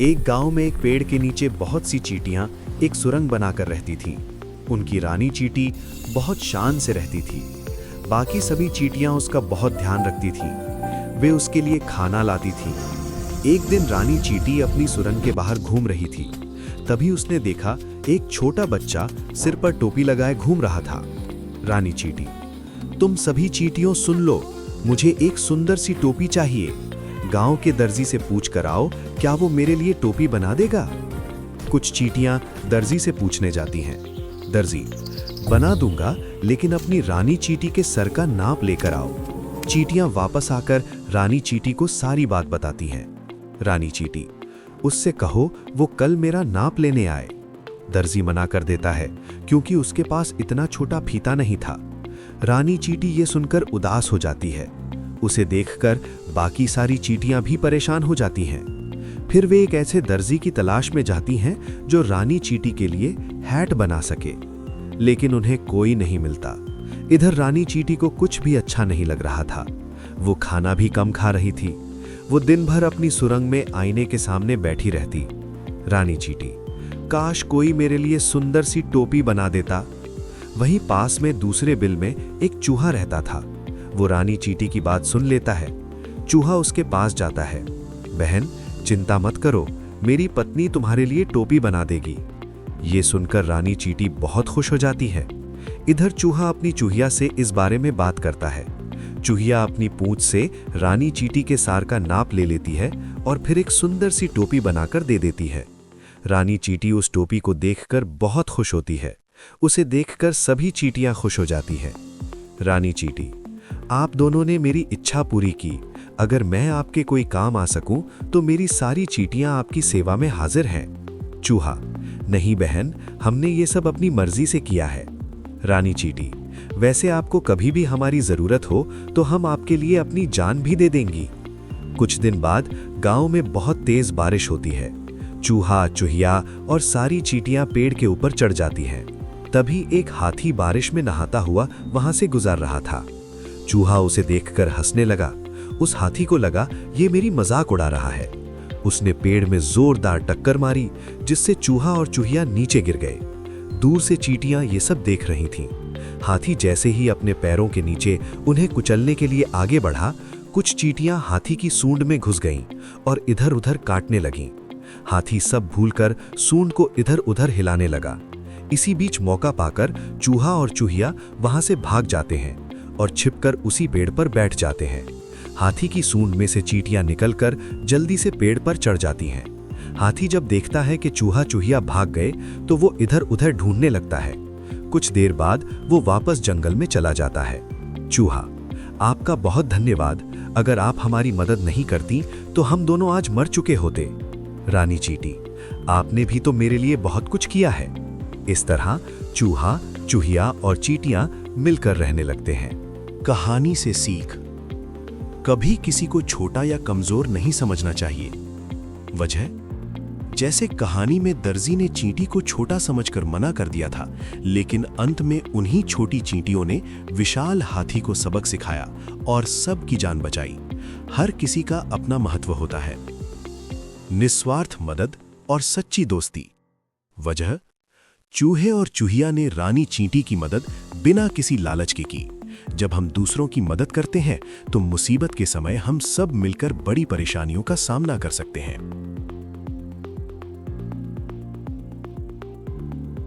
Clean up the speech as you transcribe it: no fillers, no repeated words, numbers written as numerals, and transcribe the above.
एक गांव में एक पेड़ के नीचे बहुत सी चींटियां एक सुरंग बनाकर रहती थीं। उनकी रानी चींटी बहुत शान से रहती थी। बाकी सभी चींटियां उसका बहुत ध्यान रखती थीं। वे उसके लिए खाना लाती थीं। एक दिन रानी चींटी अपनी सुरंग के बाहर घूम रही थी। तभी उसने देखा एक छोटा बच्चा सिर पर टोपी लगाए घूम रहा था। रानी चींटी, तुम सभी चींटियों सुन लो, मुझे एक सुंदर सी टोपी चाहिए। गांव के दर्जी से पूछ कर आओ, क्या वो मेरे लिए टोपी बना देगा? कुछ चींटियां दर्जी से पूछने जाती हैं। दर्जी, बना दूंगा, लेकिन अपनी रानी चींटी के सर का नाप लेकर आओ। चींटियां वापस आकर रानी चींटी को सारी बात बताती हैं। रानी चींटी, उससे कहो वो कल मेरा नाप लेने आए। दर्जी मना कर देता है क्योंकि उसके पास इतना छोटा फीता नहीं था। रानी चींटी ये सुनकर उदास हो जाती है। उसे देखकर बाकी सारी चींटियां भी परेशान हो जाती हैं। फिर वे एक ऐसे दर्जी की तलाश में जाती हैं जो रानी चींटी के लिए हैट बना सके, लेकिन उन्हें कोई नहीं मिलता। इधर रानी चींटी को कुछ भी अच्छा नहीं लग रहा था। वो खाना भी कम खा रही थी। वो दिन भर अपनी सुरंग में आईने के सामने बैठी रहती। रानी चींटी, काश कोई मेरे लिए सुंदर सी टोपी बना देता। वहीं पास में दूसरे बिल में एक चूहा रहता था। वो रानी चींटी की बात सुन लेता है। चूहा उसके पास जाता है। बहन, चिंता मत करो, मेरी पत्नी तुम्हारे लिए टोपी बना देगी। ये सुनकर रानी चींटी बहुत खुश हो जाती है। इधर चूहा अपनी चूहिया से इस बारे में बात करता है। चूहिया अपनी पूंछ से रानी चींटी के सार का नाप ले लेती है और फिर एक सुंदर सी टोपी बनाकर दे देती है। रानी चींटी उस टोपी को देखकर बहुत खुश होती है। उसे देखकर सभी चींटियां खुश हो जाती हैं। रानी चींटी, आप दोनों ने मेरी इच्छा पूरी की। अगर मैं आपके कोई काम आ सकूं तो मेरी सारी चींटियां आपकी सेवा में हाजिर हैं। चूहा, नहीं बहन, हमने ये सब अपनी मर्जी से किया है। रानी चींटी, वैसे आपको कभी भी हमारी जरूरत हो तो हम आपके लिए अपनी जान भी दे देंगी। कुछ दिन बाद गांव में बहुत तेज बारिश होती है। चूहा, चूहिया और सारी चींटियां पेड़ के ऊपर चढ़ जाती हैं। तभी एक हाथी बारिश में नहाता हुआ वहां से गुजर रहा था। चूहा उसे देखकर हंसने लगा। उस हाथी को लगा ये मेरी मजाक उड़ा रहा है। उसने पेड़ में जोरदार टक्कर मारी, जिससे चूहा और चूहिया नीचे गिर गए। दूर से चींटियां ये सब देख रही थीं। हाथी जैसे ही अपने पैरों के नीचे उन्हें कुचलने के लिए आगे बढ़ा, कुछ चींटियां हाथी की सूंड में घुस गईं और इधर उधर काटने लगीं। हाथी सब भूलकर सूंड को इधर उधर हिलाने लगा। इसी बीच मौका पाकर चूहा और चूहिया वहां से भाग जाते हैं और छिपकर उसी पेड़ पर बैठ जाते हैं। हाथी की सूंड में से चींटियां निकलकर जल्दी से पेड़ पर चढ़ जाती हैं। हाथी जब देखता है कि चूहा चूहिया भाग गए तो वो इधर उधर ढूंढने लगता है। कुछ देर बाद वो वापस जंगल में चला जाता है। चूहा, आपका बहुत धन्यवाद। अगर आप हमारी मदद नहीं करती तो हम दोनों आज मर चुके होते। रानी चींटी, आपने भी तो मेरे लिए बहुत कुछ किया है। इस तरह चूहा, चूहिया और चींटियां मिलकर रहने लगते हैं। कहानी से सीख, कभी किसी को छोटा या कमजोर नहीं समझना चाहिए। वजह, जैसे कहानी में दर्जी ने चींटी को छोटा समझकर मना कर दिया था, लेकिन अंत में उन्हीं छोटी चींटियों ने विशाल हाथी को सबक सिखाया और सबकी जान बचाई। हर किसी का अपना महत्व होता है। निस्वार्थ मदद और सच्ची दोस्ती। वजह, चूहे और चूहिया ने रानी चींटी की मदद बिना किसी लालच के की। जब हम दूसरों की मदद करते हैं तो मुसीबत के समय हम सब मिलकर बड़ी परेशानियों का सामना कर सकते हैं।